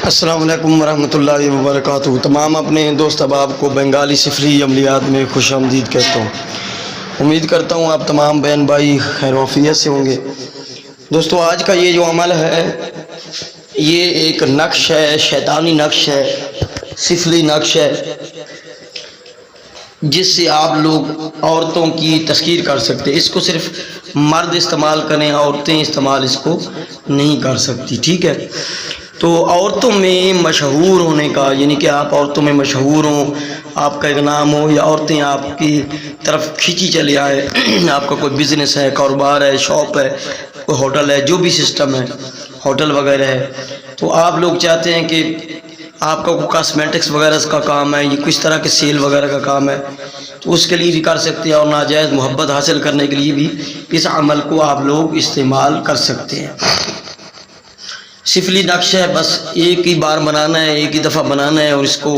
السلام علیکم ورحمۃ اللہ وبرکاتہ۔ تمام اپنے دوست احباب کو بنگالی سفری عملیات میں خوش آمدید کہتا ہوں۔ امید کرتا ہوں آپ تمام بہن بھائی خیر و عافیت سے ہوں گے۔ دوستو، آج کا یہ جو عمل ہے یہ ایک نقش ہے، شیطانی نقش ہے، سفلی نقش ہے، جس سے آپ لوگ عورتوں کی تسخیر کر سکتے۔ اس کو صرف مرد استعمال کریں، عورتیں استعمال اس کو نہیں کر سکتی، ٹھیک ہے؟ تو عورتوں میں مشہور ہونے کا، یعنی کہ آپ عورتوں میں مشہور ہوں، آپ کا ایک نام ہو، یا عورتیں آپ کی طرف کھینچی چلے آئے، آپ کا کوئی بزنس ہے، کاروبار ہے، شاپ ہے، کوئی ہوٹل ہے، جو بھی سسٹم ہے، ہوٹل وغیرہ ہے، تو آپ لوگ چاہتے ہیں کہ آپ کا کوئی کاسمیٹکس وغیرہ کا کام ہے، یہ کس طرح کے سیل وغیرہ کا کام ہے، تو اس کے لیے بھی کر سکتے ہیں، اور ناجائز محبت حاصل کرنے کے لیے بھی اس عمل کو آپ لوگ استعمال کر سکتے ہیں۔ سفلی نقش ہے، بس ایک ہی بار بنانا ہے، ایک ہی دفعہ بنانا ہے، اور اس کو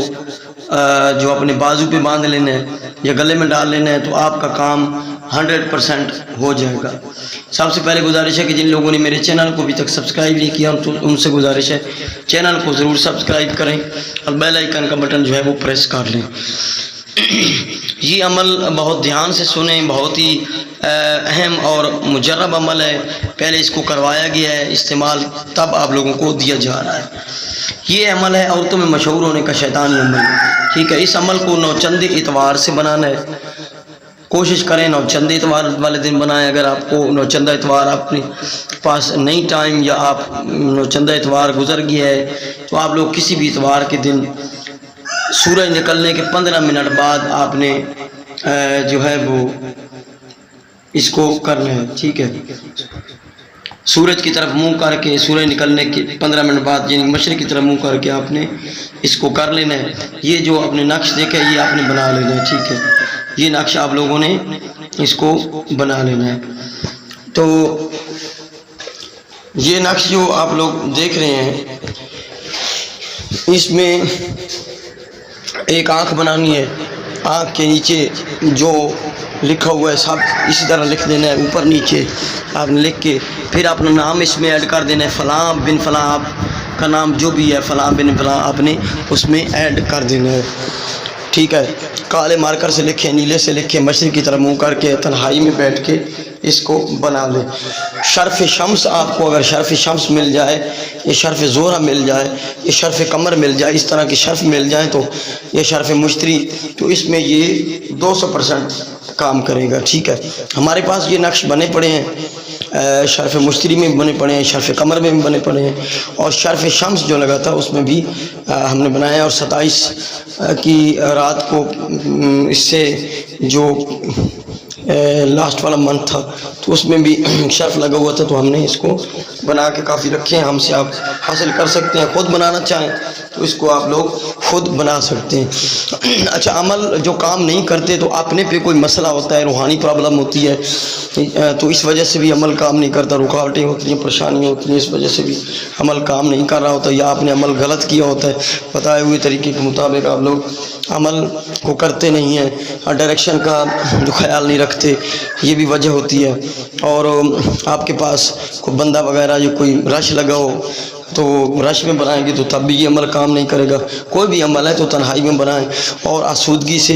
جو اپنے بازو پہ باندھ لینا ہے یا گلے میں ڈال لینا ہے، تو آپ کا کام 100% ہو جائے گا۔ سب سے پہلے گزارش ہے کہ جن لوگوں نے میرے چینل کو ابھی تک سبسکرائب نہیں کیا تو ان سے گزارش ہے چینل کو ضرور سبسکرائب کریں اور بیل آئیکن کا بٹن جو ہے وہ پریس کر لیں۔ یہ عمل بہت دھیان سے سنیں، بہت ہی اہم اور مجرب عمل ہے، پہلے اس کو کروایا گیا ہے استعمال، تب آپ لوگوں کو دیا جا رہا ہے۔ یہ عمل ہے عورتوں میں مشہور ہونے کا شیطانی عمل، ٹھیک ہے؟ اس عمل کو نوچندی اتوار سے بنانا ہے، کوشش کریں نوچندی اتوار والے دن بنائیں۔ اگر آپ کو نوچندہ اتوار اپنے پاس نہیں ٹائم، یا آپ نوچندہ اتوار گزر گیا ہے، تو آپ لوگ کسی بھی اتوار کے دن سورج نکلنے کے 15 منٹ بعد آپ نے جو ہے وہ اس کو کرنا ہے، ٹھیک ہے؟ سورج کی طرف منہ کر کے، سورج نکلنے کے 15 منٹ بعد، یعنی مشرق کی طرف منہ کر کے آپ نے اس کو کر لینا ہے۔ یہ جو آپ نے نقش دیکھا ہے یہ آپ نے بنا لینا ہے، ٹھیک ہے؟ یہ نقش آپ لوگوں نے اس کو بنا لینا ہے۔ تو یہ نقش جو آپ لوگ دیکھ رہے ہیں، اس میں ایک آنکھ بنانی ہے، آنکھ کے نیچے جو لکھا ہوا ہے سب اسی طرح لکھ دینا ہے، اوپر نیچے آپ نے لکھ کے پھر اپنا نام اس میں ایڈ کر دینا ہے، فلاں بن فلاں، آپ کا نام جو بھی ہے فلاں بن فلاں آپ نے اس میں ایڈ کر دینا ہے، ٹھیک ہے؟ کالے مارکر سے لکھیں، نیلے سے لکھیں، مشرق کی طرف منہ کر کے تنہائی میں بیٹھ کے اس کو بنا لیں۔ شرف شمس، آپ کو اگر شرف شمس مل جائے، یہ شرف زہرہ مل جائے، یہ شرف قمر مل جائے، اس طرح کی شرف مل جائیں، تو یہ شرف مشتری، تو اس میں یہ 200% کام کرے گا، ٹھیک ہے؟ ہمارے پاس یہ نقش بنے پڑے ہیں، شرف مشتری میں بھی بنے پڑے ہیں، شرف قمر میں بھی بنے پڑے ہیں، اور شرف شمس جو لگا تھا اس میں بھی ہم نے بنایا، اور 27 کی رات کو اس سے جو لاسٹ والا منتھ تھا تو اس میں بھی شرف لگا ہوا تھا، تو ہم نے اس کو بنا کے کافی رکھے ہیں، ہم سے آپ حاصل کر سکتے ہیں۔ خود بنانا چاہیں تو اس کو آپ لوگ خود بنا سکتے ہیں۔ اچھا، عمل جو کام نہیں کرتے تو اپنے پہ کوئی مسئلہ ہوتا ہے، روحانی پرابلم ہوتی ہے، تو اس وجہ سے بھی عمل کام نہیں کرتا، رکاوٹیں ہوتی ہیں، پریشانیاں ہوتی ہیں، اس وجہ سے بھی عمل کام نہیں کر رہا ہوتا، یا آپ نے عمل غلط کیا ہوتا ہے، بتائے ہوئے طریقے کے مطابق آپ لوگ عمل کو کرتے نہیں ہیں، ڈائریکشن کا جو خیال نہیں رکھتے، یہ بھی وجہ ہوتی ہے۔ اور آپ کے پاس کوئی بندہ وغیرہ جو کوئی رش لگا ہو تو رش میں بنائیں گے تو تب بھی یہ عمل کام نہیں کرے گا۔ کوئی بھی عمل ہے تو تنہائی میں بنائیں، اور آسودگی سے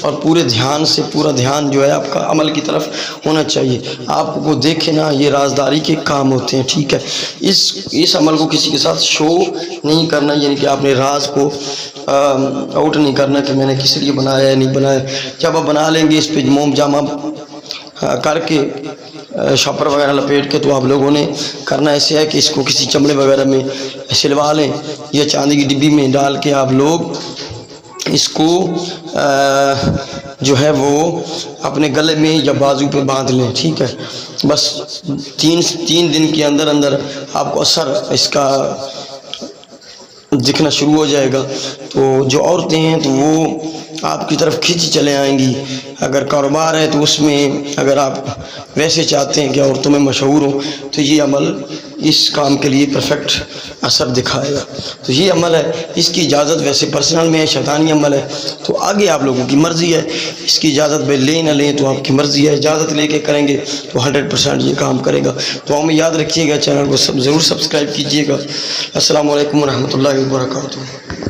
اور پورے دھیان سے، پورا دھیان جو ہے آپ کا عمل کی طرف ہونا چاہیے، آپ کو دیکھے نا، یہ رازداری کے کام ہوتے ہیں، ٹھیک ہے؟ اس عمل کو کسی کے ساتھ شو نہیں کرنا، یعنی کہ آپ نے راز کو آؤٹ نہیں کرنا کہ میں نے کس لیے بنایا ہے نہیں بنایا۔ جب آپ بنا لیں گے اس پہ موم جامہ کر کے، شاپر وغیرہ لپیٹ کے، تو آپ لوگوں نے کرنا ایسے ہے کہ اس کو کسی چمڑے وغیرہ میں سلوا لیں، یا چاندی کی ڈبی میں ڈال کے آپ لوگ اس کو جو ہے وہ اپنے گلے میں یا بازو پہ باندھ لیں، ٹھیک ہے؟ بس 3 دن کے اندر اندر آپ کو اثر اس کا دکھنا شروع ہو جائے گا، تو جو عورتیں ہیں تو وہ آپ کی طرف کھینچ چلے آئیں گی۔ اگر کاروبار ہے تو اس میں اگر آپ ویسے چاہتے ہیں کہ عورتوں میں مشہور ہوں تو یہ عمل اس کام کے لیے پرفیکٹ اثر دکھائے گا۔ تو یہ عمل ہے، اس کی اجازت ویسے پرسنل میں ہے، شیطانی عمل ہے، تو آگے آپ لوگوں کی مرضی ہے، اس کی اجازت بھائی لیں نہ لیں تو آپ کی مرضی ہے، اجازت لے کے کریں گے تو 100% یہ کام کرے گا۔ تو ہمیں یاد رکھیے گا، چینل کو ضرور سبسکرائب کیجیے گا۔ السلام علیکم ورحمۃ اللہ وبرکاتہ۔